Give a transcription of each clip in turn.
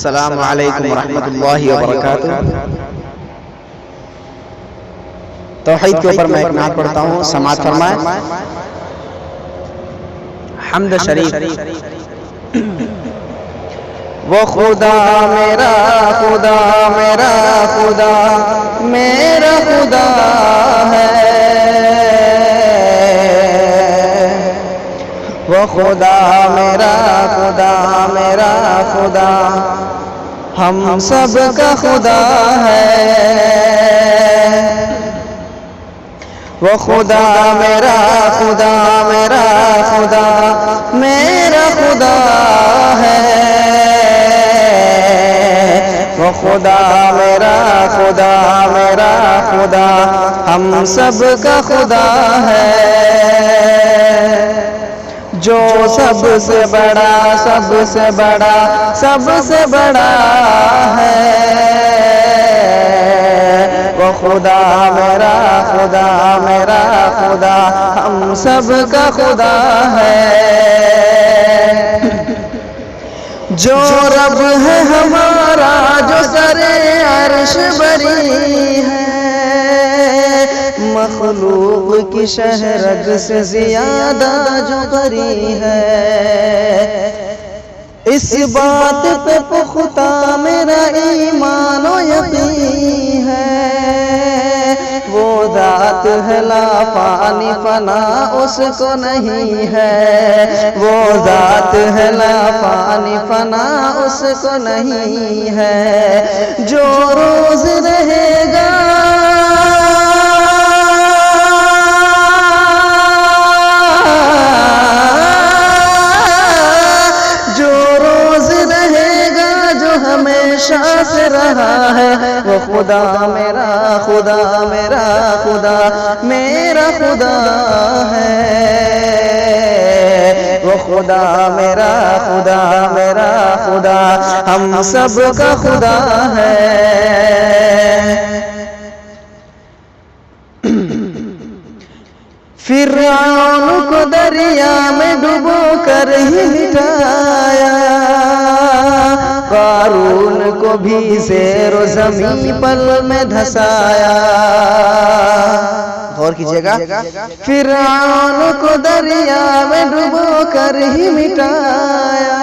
अस्सलामु अलैकुम वरहमतुल्लाहि वबरकातुहू। तौहीद के ऊपर मैं एक नात पढ़ता हूँ, समाअत फरमाए। हम्द शरीफ। वो खुदा मेरा खुदा मेरा खुदा मेरा खुदा है, वो खुदा मेरा खुदा मेरा खुदा हम सब का खुदा है। वो खुदा मेरा खुदा मेरा खुदा मेरा खुदा है, वो खुदा मेरा खुदा मेरा खुदा हम सब का खुदा है। जो सबसे बड़ा सबसे बड़ा सबसे बड़ा है, वो खुदा मेरा खुदा मेरा खुदा हम सब का खुदा है। जो रब है हमारा जो सरे अर्श बरी है, मखलूक की शहरत से ज्यादा जो करी है। इस बात पे पुख्ता मेरा ईमान व यकीन है, वो ज़ात है ला फानी फना उसको नहीं है, वो ज़ात है ला फानी फना उसको नहीं है। जो रोज रहेगा हमेशा से रहा है, वो खुदा मेरा खुदा मेरा खुदा मेरा खुदा है। वो खुदा मेरा खुदा मेरा खुदा हम सब का खुदा है। फिरऔन को दरिया में डुबो कर ही मिटाया, कारून को भी ज़ेरो ज़मीं पल में धसाया। गौर कीजिएगा, फिरऔन को दरिया में डुबो कर ही मिटाया,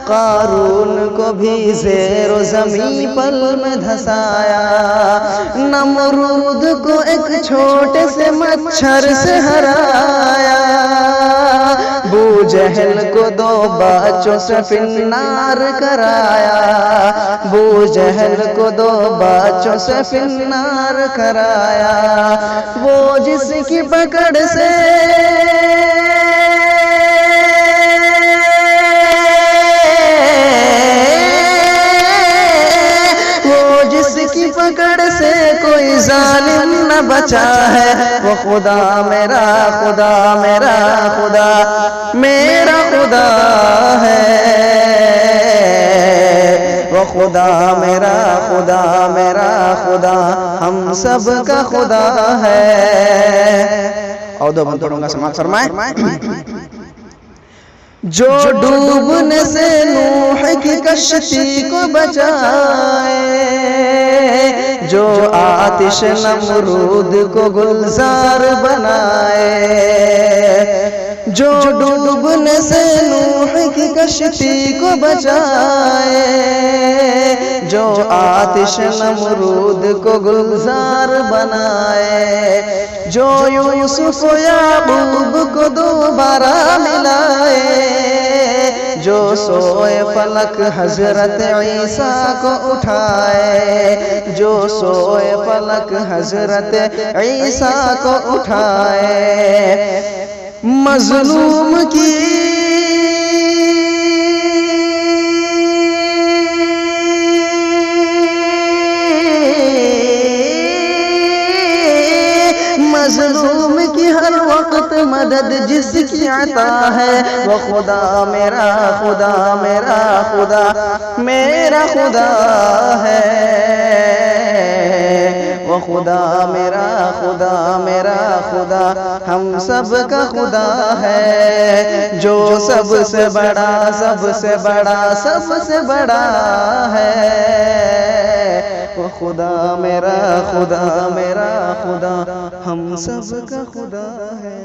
कारून को भी ज़ेरो ज़मीं पल में धसाया। नमरूद को एक छोटे से मच्छर से हराया, बूजहल को दो बच्चों से फिन्नार कराया, बूजहल को दो बच्चों से फिन्नार कराया। वो जिसकी पकड़ से पकड़ से कोई जालिम न बचा है, वो खुदा मेरा खुदा मेरा खुदा मेरा खुदा है। वो खुदा मेरा खुदा मेरा खुदा हम सब का खुदा है। और दो बंद पढ़ूंगा, समाअत फरमाए। जो डूबने से नूह की कश्ती को बचाए, जो आतिश नमरूद को गुलजार बनाए, जो डूबने से नूह की कश्ती को बचाए, जो आतिश नमरूद को गुलजार बनाए, जो यूसुफ याकूब को दोबारा मिलाए, जो सोए फलक हजरत ईसा को उठाए, जो सोए फलक हजरत ईसा को उठाए। मज़लूम की मज़लूम की हर वक्त मदद जिसकी अता है, वो खुदा मेरा खुदा मेरा खुदा मेरा खुदा है। वो वो खुदा मेरा खुदा हम सब का खुदा है, जो सबसे बड़ा सबसे बड़ा सबसे बड़ा है। वो खुदा मेरा खुदा हम सब का खुदा है।